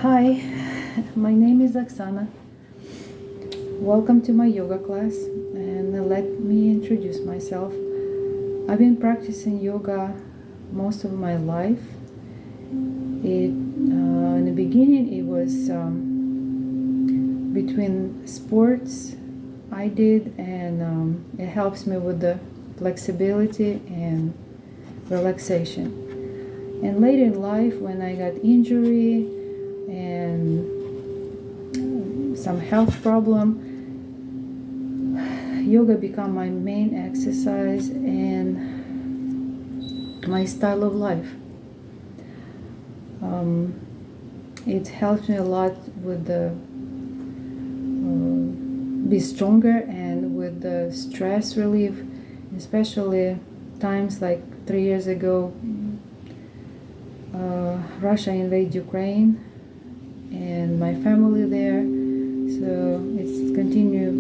Hi, my name is Oksana. Welcome to my yoga class, and let me introduce myself. I've been practicing yoga most of my life. In the beginning, it was between sports I did, and it helps me with the flexibility and relaxation. And later in life, when I got injury and some health problem, yoga became my main exercise and my style of life. It helps me a lot with the be stronger and with the stress relief, especially times like 3 years ago. Russia invaded Ukraine and my family there, so it's continued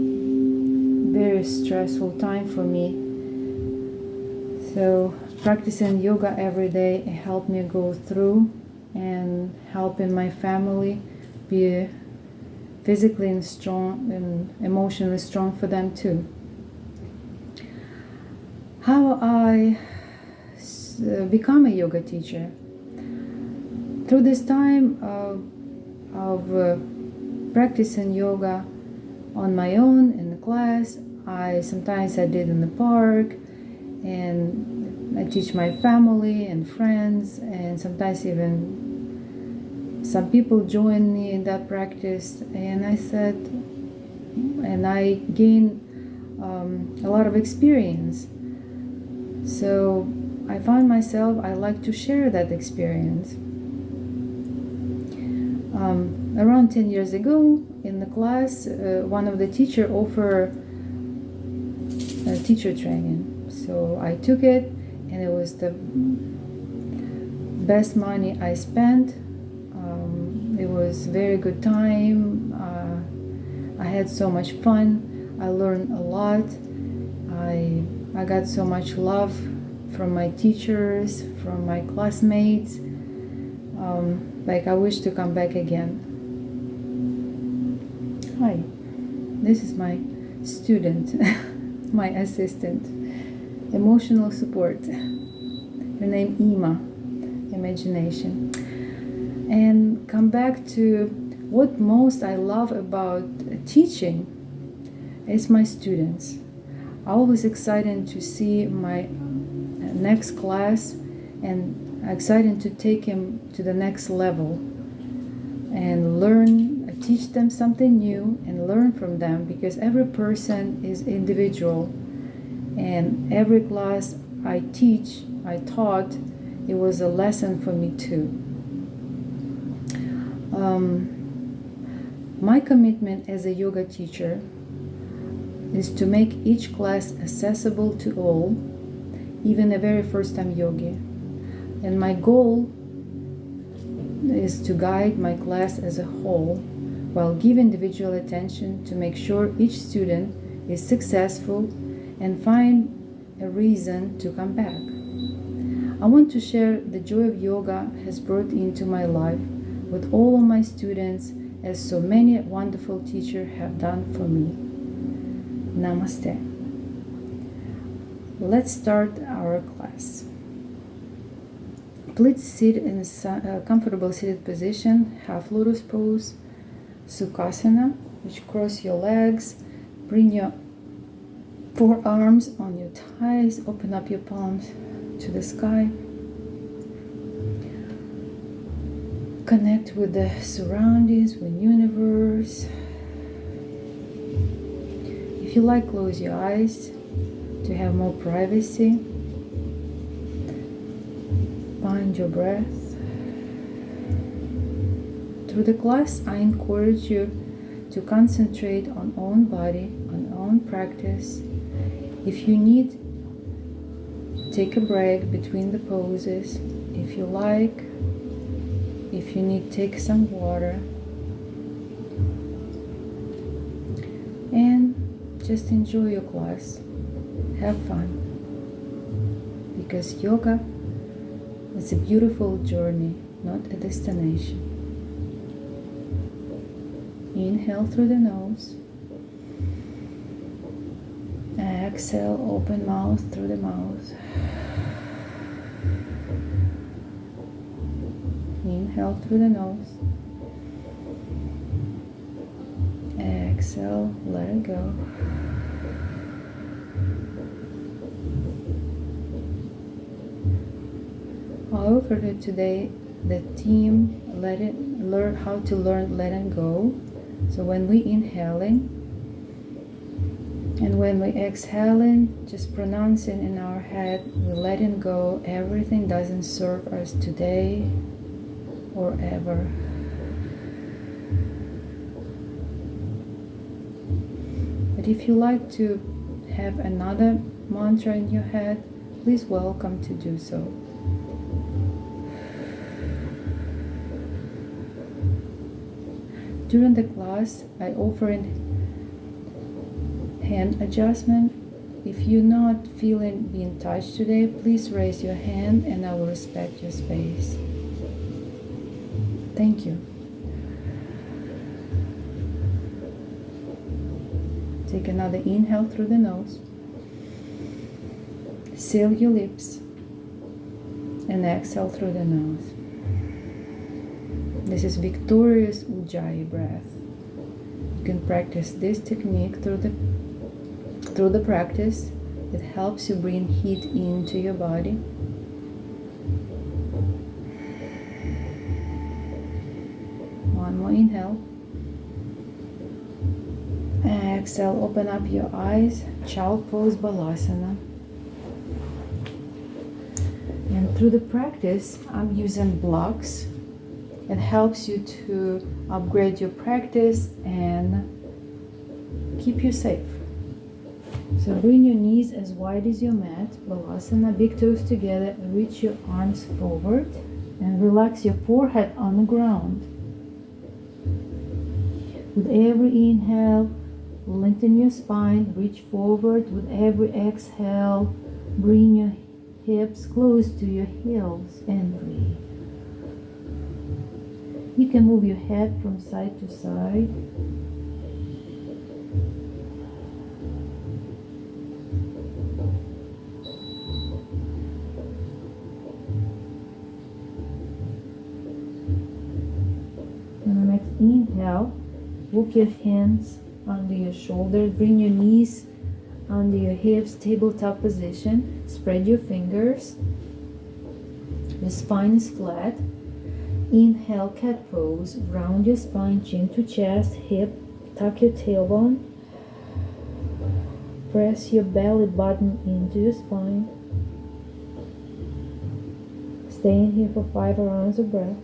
very stressful time for me. So practicing yoga every day helped me go through and helping my family be physically and strong and emotionally strong for them too. How I become a yoga teacher? Through this time of practicing yoga on my own in the class, sometimes I did in the park, and I teach my family and friends, and sometimes even some people join me in that practice. And I gained a lot of experience. So I found myself, I like to share that experience. Around 10 years ago in the class, one of the teachers offered a teacher training. So I took it, and it was the best money I spent. It was very good time. I had so much fun. I learned a lot. I got so much love from my teachers, from my classmates. Like I wish to come back again. Hi, this is my student, my assistant, emotional support. Her name Ima, imagination. And come back to what most I love about teaching is my students. Always excited to see my next class and excited to take him to the next level and teach them something new and learn from them, because every person is individual, and every class I taught, it was a lesson for me too. My commitment as a yoga teacher is to make each class accessible to all, even a very first time yogi. And my goal is to guide my class as a whole while giving individual attention to make sure each student is successful and find a reason to come back. I want to share the joy of yoga has brought into my life with all of my students, as so many wonderful teachers have done for me. Namaste. Let's start our class. Please sit in a comfortable seated position, half lotus pose, Sukhasana, which cross your legs, bring your forearms on your thighs, open up your palms to the sky. Connect with the surroundings, with the universe. If you like, close your eyes to have more privacy. Find your breath. Through the class, I encourage you to concentrate on own body, on own practice. If you need, take a break between the poses. If you like, if you need, take some water. And just enjoy your class. Have fun. Because yoga is a beautiful journey, not a destination. Inhale through the nose. Exhale, open mouth through the mouth. Inhale through the nose. Exhale, let it go. I offered today the theme learn how to learn letting go. So when we inhaling and when we exhaling, just pronouncing in our head, we're letting go. Everything doesn't serve us today or ever. But if you like to have another mantra in your head, please welcome to do so. During the class, I offer hand adjustment. If you're not feeling being touched today, please raise your hand and I will respect your space. Thank you. Take another inhale through the nose. Seal your lips and exhale through the nose. This is victorious Ujjayi breath. You can practice this technique through the practice. It helps you bring heat into your body. One more inhale. Exhale, open up your eyes. Child pose Balasana. And through the practice, I'm using blocks. It helps you to upgrade your practice and keep you safe. So bring your knees as wide as your mat, Balasana, big toes together, reach your arms forward and relax your forehead on the ground. With every inhale, lengthen your spine, reach forward. With every exhale, bring your hips close to your heels and breathe. You can move your head from side to side. On the next inhale, walk your hands under your shoulders, bring your knees under your hips, tabletop position. Spread your fingers. The spine is flat. Inhale, cat pose. Round your spine, chin to chest, hip, tuck your tailbone. Press your belly button into your spine. Stay in here for 5 rounds of breath.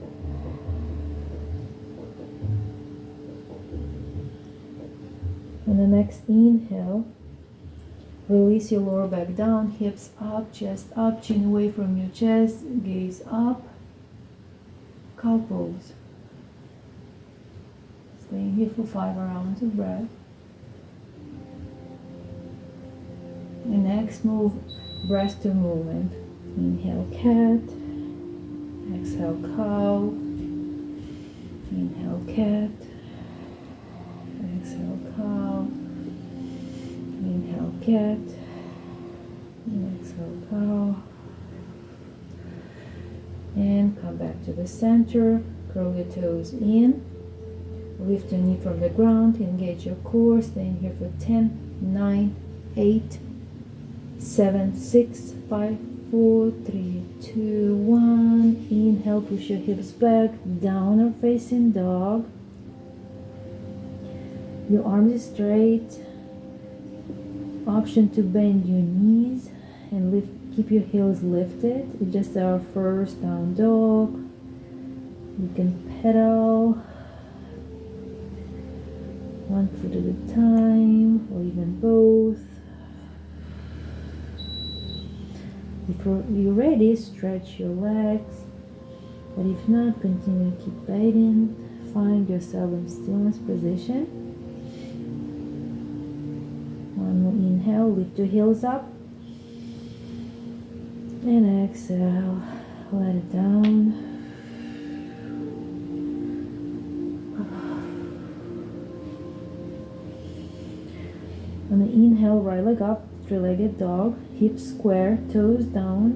On the next inhale, release your lower back down, hips up, chest up, chin away from your chest, gaze up. Cow pose. Staying here for 5 rounds of breath. And next move, breast to movement. Inhale, cat. Exhale, cow. Inhale, cat. Exhale, cow. Inhale, cat. And exhale, cow. And come back to the center. Curl your toes in. Lift your knee from the ground. Engage your core. Stay in here for 10, 9, 8, 7, 6, 5, 4, 3, 2, 1. Inhale, push your hips back. Downward facing dog. Your arms straight. Option to bend your knees and lift. Keep your heels lifted. It's just our first down dog. You can pedal one foot at a time or even both. If you're ready, stretch your legs. But if not, continue to keep biting. Find yourself in stillness position. One more inhale, lift your heels up. And exhale, let it down. On the inhale, right leg up, three-legged dog, hips square, toes down.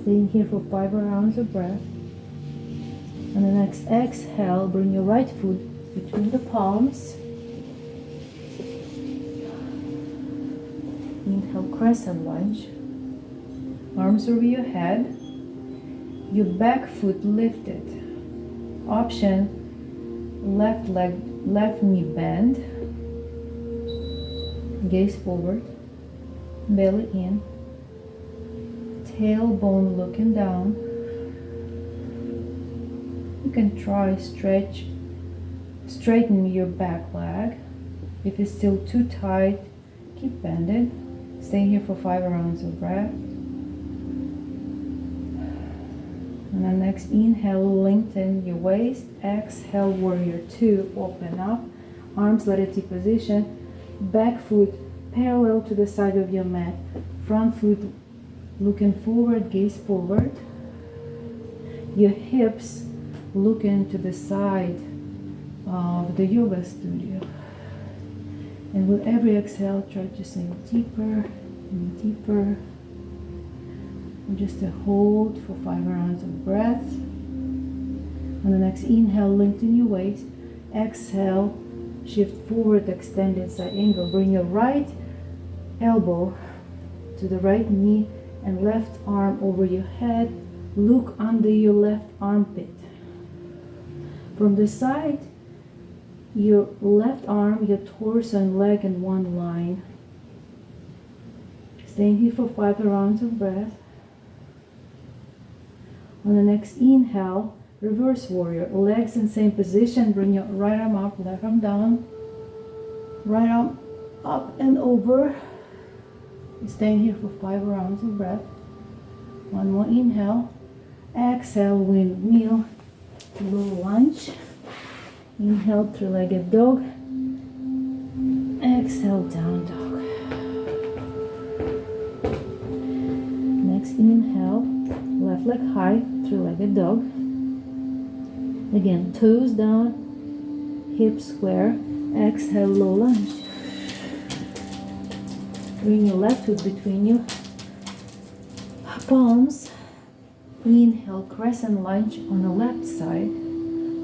Staying here for 5 rounds of breath. On the next exhale, bring your right foot between the palms. Inhale, crescent lunge. Arms over your head. Your back foot lifted. Option, left leg, left knee bend. Gaze forward. Belly in. Tailbone looking down. You can try straighten your back leg. If it's still too tight, keep bending. Stay here for 5 rounds of breath. And then next inhale, lengthen your waist. Exhale, warrior 2, open up. Arms let it take position. Back foot parallel to the side of your mat. Front foot looking forward, gaze forward. Your hips looking to the side of the yoga studio. And with every exhale, try to sink deeper and deeper. And just to hold for 5 rounds of breath. On the next inhale, lengthen your waist. Exhale, shift forward, extended side angle. Bring your right elbow to the right knee and left arm over your head. Look under your left armpit. From the side, your left arm, your torso and leg in one line. Staying here for 5 rounds of breath. On the next inhale, reverse warrior. Legs in same position. Bring your right arm up, left arm down. Right arm up and over. Staying here for 5 rounds of breath. One more inhale. Exhale, windmill, low lunge. Inhale, three-legged dog. Exhale, down dog. Next inhale, left leg high, three-legged dog. Again, toes down, hips square. Exhale, low lunge. Bring your left foot between your palms. Inhale, crescent lunge on the left side.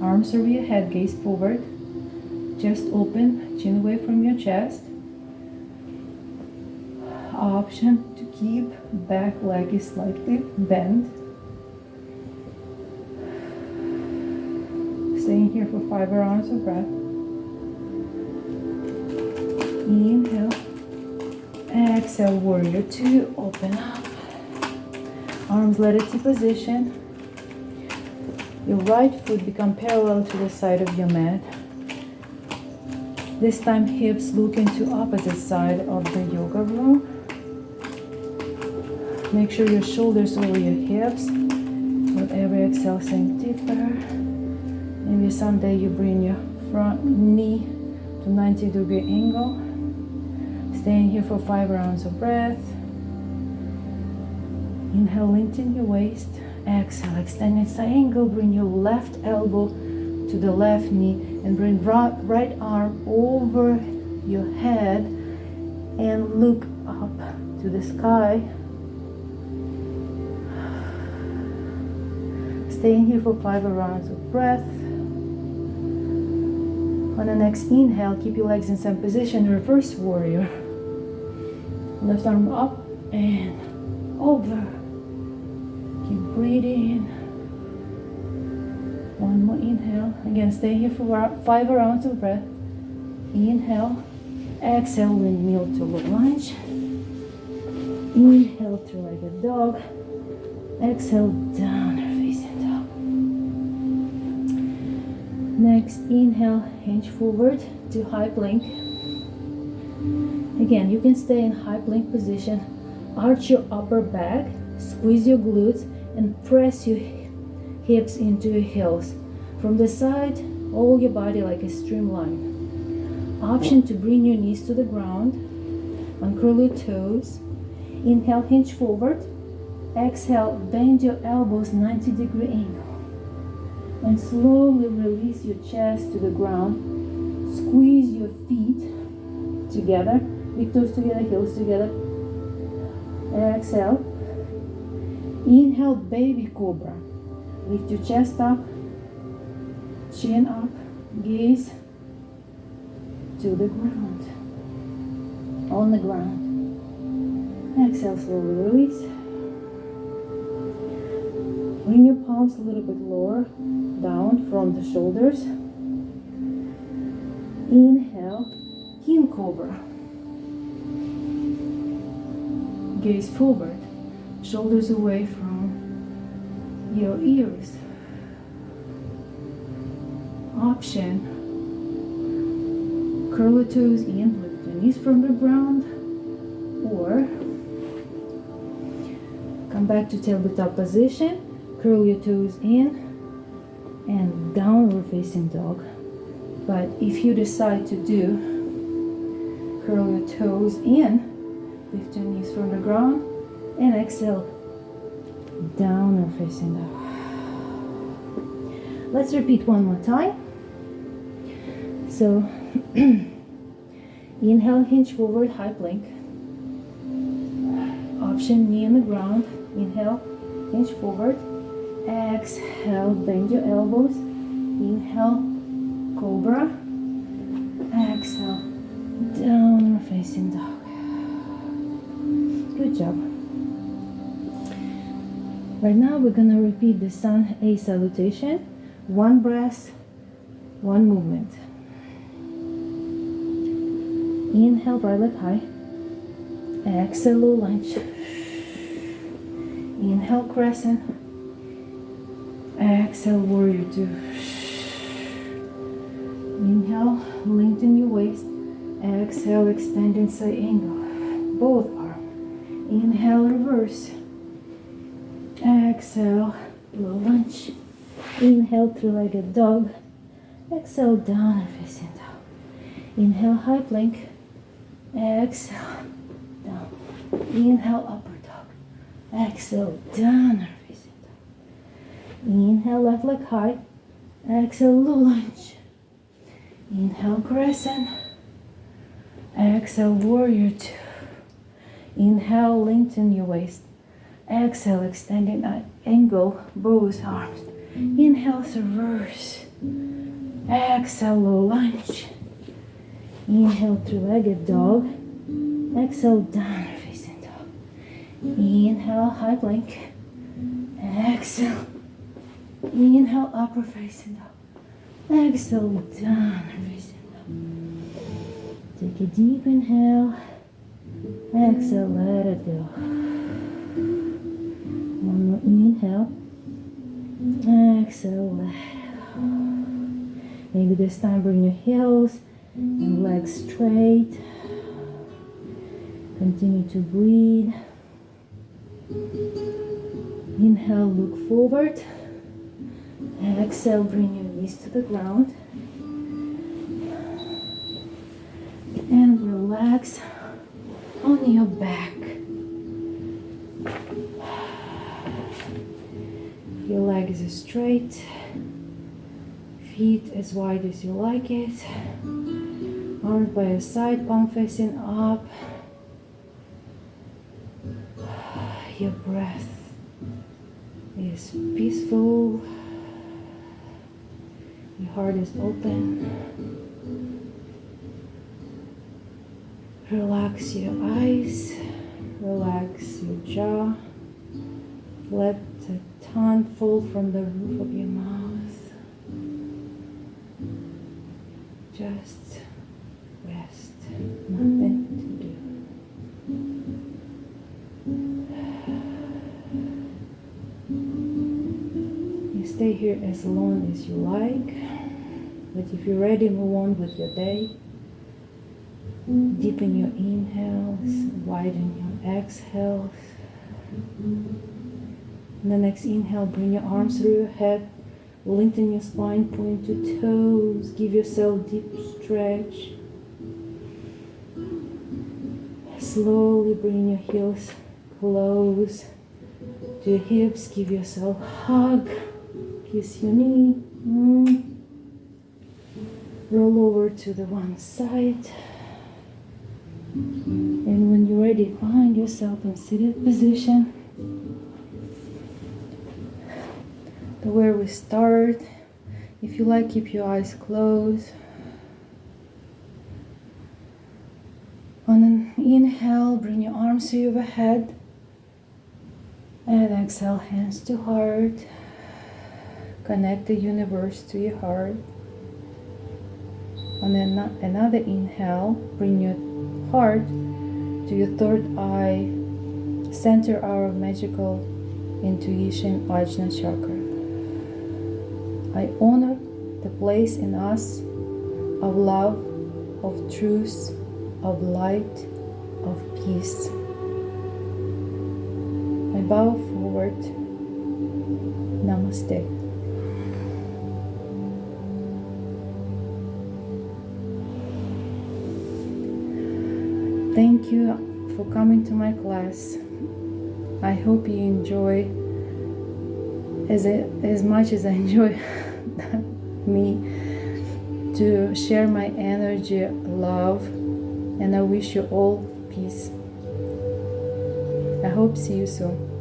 Arms over your head, gaze forward. Chest open, chin away from your chest. Option to keep back leg is slightly bent. Staying here for 5 rounds of breath. Inhale. Exhale, warrior 2, open up. Arms let it to position. Your right foot become parallel to the side of your mat. This time hips look into opposite side of the yoga room. Make sure your shoulders over your hips. With every exhale, sink deeper. Maybe someday you bring your front knee to 90-degree angle. Staying here for 5 rounds of breath. Inhale, lengthen your waist. Exhale, extended side angle. Bring your left elbow to the left knee and bring right arm over your head and look up to the sky. Staying here for 5 rounds of breath. On the next inhale, keep your legs in same position, reverse warrior. Left arm up and over. Keep breathing. One more inhale. Again, stay here for 5 rounds of breath. Inhale. Exhale, windmill to low lunge. Inhale, three-legged dog. Exhale, down facing dog. Next, inhale, hinge forward to high plank. Again, you can stay in high plank position. Arch your upper back, squeeze your glutes, and press your hips into your heels. From the side, all your body like a streamline. Option to bring your knees to the ground. Uncurl your toes. Inhale, hinge forward. Exhale, bend your elbows 90-degree angle. And slowly release your chest to the ground. Squeeze your feet together. Big toes together, heels together. Exhale. Inhale, baby cobra. Lift your chest up, chin up, gaze to the ground. On the ground. Exhale, slowly release. Bring your palms a little bit lower, down from the shoulders. Inhale, king cobra. Gaze forward, shoulders away from your ears. Option, curl your toes in, lift your knees from the ground, or come back to tabletop top position, curl your toes in, and downward facing dog. But if you decide to do curl your toes in, lift your knees from the ground, and exhale, downward facing dog. Let's repeat one more time. So, inhale, hinge forward, high plank. Option, knee on the ground. Inhale, hinge forward. Exhale, bend your elbows. Inhale, cobra. Exhale, downward facing dog. Good job. Right now we're gonna repeat the sun A salutation. One breath, one movement. Inhale, right leg high. Exhale, low lunge. Inhale, crescent. Exhale, warrior two. Inhale, lengthen your waist. Exhale, extend inside angle. Both arms. Inhale, reverse. Exhale, low lunge. Inhale, three-legged dog. Exhale, downward facing dog. Inhale, high plank. Exhale, down. Inhale, upper dog. Exhale, downward facing dog. Inhale, left leg high. Exhale, low lunge. Inhale, crescent. Exhale, warrior two. Inhale, lengthen your waist. Exhale, extending at angle, both arms. Inhale, reverse. Exhale, low lunge. Inhale, three-legged dog. Exhale, downward facing dog. Inhale, high plank. Exhale. Inhale, upper facing dog. Exhale, downward facing dog. Take a deep inhale. Exhale, let it go. One more inhale. Exhale, let it go. Maybe this time bring your heels and legs straight. Continue to breathe. Inhale, look forward. Exhale, bring your knees to the ground. And relax on your back. Your legs are straight. Feet as wide as you like it. Arms by your side, palm facing up. Your breath is peaceful. Your heart is open. Relax your eyes. Relax your jaw. Let the tongue fall from the roof of your mouth. Just rest. Nothing to do. You stay here as long as you like. But if you're ready, move on with your day. Deepen your inhales, widen your exhales. On the next inhale, bring your arms through your head, lengthen your spine, point to toes, give yourself deep stretch. Slowly bring your heels close to your hips, give yourself a hug, kiss your knee. Roll over to the one side. And when you're ready, find yourself in seated position. Where we start. If you like, keep your eyes closed. On an inhale, bring your arms to your head. And exhale, hands to heart. Connect the universe to your heart. On another inhale, bring your heart to your third eye. Center our magical intuition, Ajna chakra. I honor the place in us of love, of truth, of light, of peace. I bow forward. Namaste. Thank you for coming to my class. I hope you enjoy as much as I enjoy me to share my energy, love, and I wish you all peace. I hope see you soon.